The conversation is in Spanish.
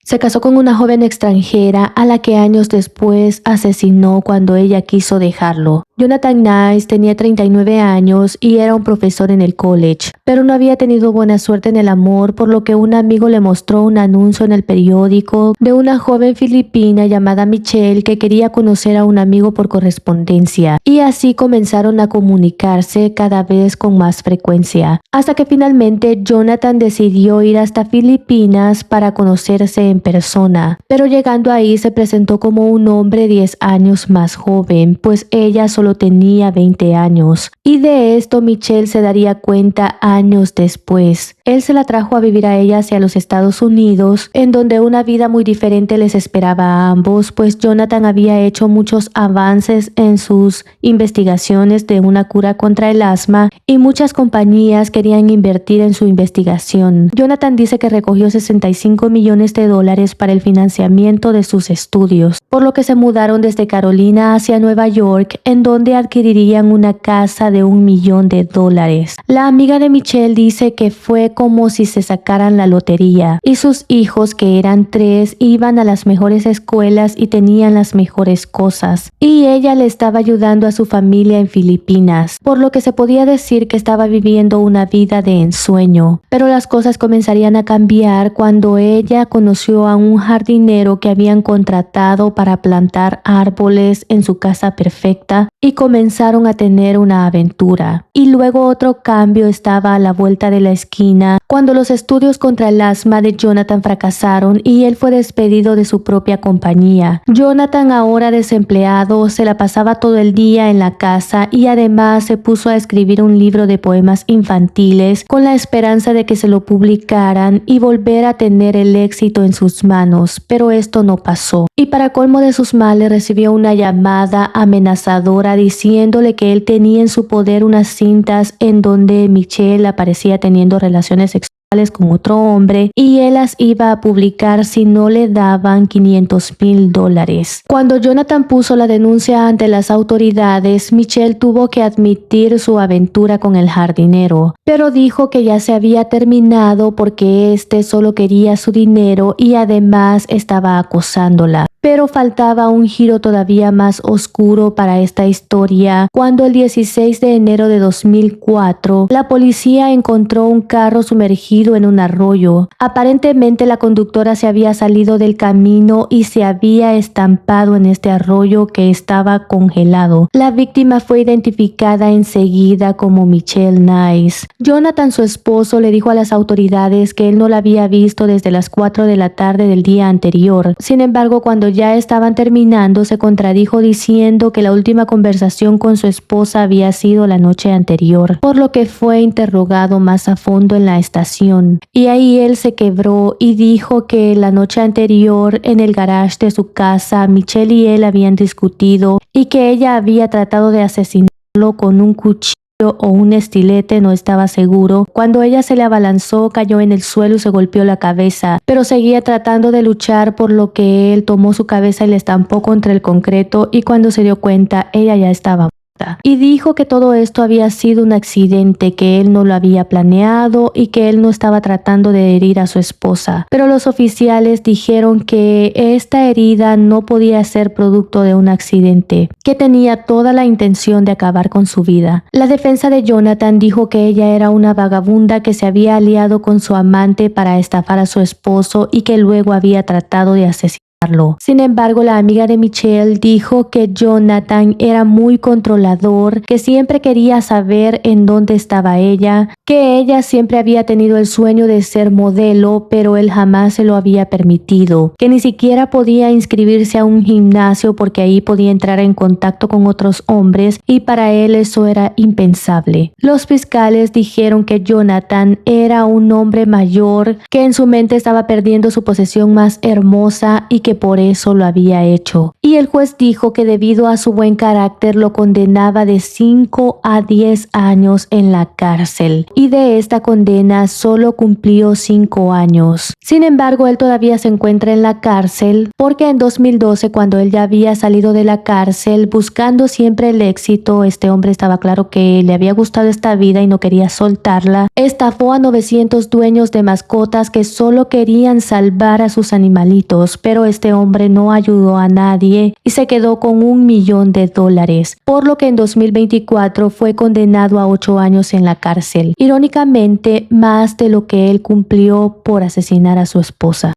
Se casó con una joven extranjera a la que años después asesinó cuando ella quiso dejarlo. Jonathan Nice tenía 39 años y era un profesor en el college, pero no había tenido buena suerte en el amor, por lo que un amigo le mostró un anuncio en el periódico de una joven filipina llamada Michelle que quería conocer a un amigo por correspondencia, y así comenzaron a comunicarse cada vez con más frecuencia, hasta que finalmente Jonathan decidió ir hasta Filipinas para conocerse en persona, pero llegando ahí se presentó como un hombre 10 años más joven, pues ella solo tenía 20 años. Y de esto Michelle se daría cuenta años después. Él se la trajo a vivir a ella hacia los Estados Unidos, en donde una vida muy diferente les esperaba a ambos, pues Jonathan había hecho muchos avances en sus investigaciones de una cura contra el asma y muchas compañías querían invertir en su investigación. Jonathan dice que recogió 65 millones de dólares para el financiamiento de sus estudios, por lo que se mudaron desde Carolina hacia Nueva York, en donde adquirirían una casa de $1 millón. La amiga de Michelle dice que fue como si se sacaran la lotería, y sus hijos, que eran 3, iban a las mejores escuelas y tenían las mejores cosas, y ella le estaba ayudando a su familia en Filipinas, por lo que se podía decir que estaba viviendo una vida de ensueño. Pero las cosas comenzarían a cambiar cuando ella conoció a un jardinero que habían contratado para plantar árboles en su casa perfecta, y comenzaron a tener una aventura. Y luego otro cambio estaba a la vuelta de la esquina, cuando los estudios contra el asma de Jonathan fracasaron y él fue despedido de su propia compañía. Jonathan, ahora desempleado, se la pasaba todo el día en la casa y además se puso a escribir un libro de poemas infantiles con la esperanza de que se lo publicaran y volver a tener el éxito en sus manos, pero esto no pasó. Y para colmo de sus males recibió una llamada amenazadora diciéndole que él tenía en su poder unas cintas en donde Michelle aparecía teniendo relaciones sexuales con otro hombre y él las iba a publicar si no le daban $500,000. Cuando Jonathan puso la denuncia ante las autoridades, Michelle tuvo que admitir su aventura con el jardinero, pero dijo que ya se había terminado porque este solo quería su dinero y además estaba acosándola. Pero faltaba un giro todavía más oscuro para esta historia, cuando el 16 de enero de 2004, la policía encontró un carro sumergido en un arroyo. Aparentemente la conductora se había salido del camino y se había estampado en este arroyo que estaba congelado. La víctima fue identificada enseguida como Michelle Nice. Jonathan, su esposo, le dijo a las autoridades que él no la había visto desde las 4 de la tarde del día anterior. Sin embargo, cuando ya estaban terminando, se contradijo diciendo que la última conversación con su esposa había sido la noche anterior, por lo que fue interrogado más a fondo en la estación. Y ahí él se quebró y dijo que la noche anterior, en el garage de su casa, Michelle y él habían discutido y que ella había tratado de asesinarlo con un cuchillo o un estilete, no estaba seguro. Cuando ella se le abalanzó, cayó en el suelo y se golpeó la cabeza, pero seguía tratando de luchar, por lo que él tomó su cabeza y la estampó contra el concreto, y cuando se dio cuenta, ella ya estaba muerta. Y dijo que todo esto había sido un accidente, que él no lo había planeado y que él no estaba tratando de herir a su esposa. Pero los oficiales dijeron que esta herida no podía ser producto de un accidente, que tenía toda la intención de acabar con su vida. La defensa de Jonathan dijo que ella era una vagabunda que se había aliado con su amante para estafar a su esposo y que luego había tratado de asesinarlo. Sin embargo, la amiga de Michelle dijo que Jonathan era muy controlador, que siempre quería saber en dónde estaba ella, que ella siempre había tenido el sueño de ser modelo, pero él jamás se lo había permitido, que ni siquiera podía inscribirse a un gimnasio porque ahí podía entrar en contacto con otros hombres y para él eso era impensable. Los fiscales dijeron que Jonathan era un hombre mayor, que en su mente estaba perdiendo su posesión más hermosa y que por eso lo había hecho. y el juez dijo que debido a su buen carácter lo condenaba de 5 a 10 años en la cárcel, y de esta condena solo cumplió 5 años. Sin embargo, él todavía se encuentra en la cárcel porque en 2012, cuando él ya había salido de la cárcel buscando siempre el éxito, este hombre estaba claro que le había gustado esta vida y no quería soltarla. Estafó a 900 dueños de mascotas que solo querían salvar a sus animalitos, pero este hombre no ayudó a nadie y se quedó con $1 millón, por lo que en 2024 fue condenado a 8 años en la cárcel. Irónicamente, más de lo que él cumplió por asesinar a su esposa.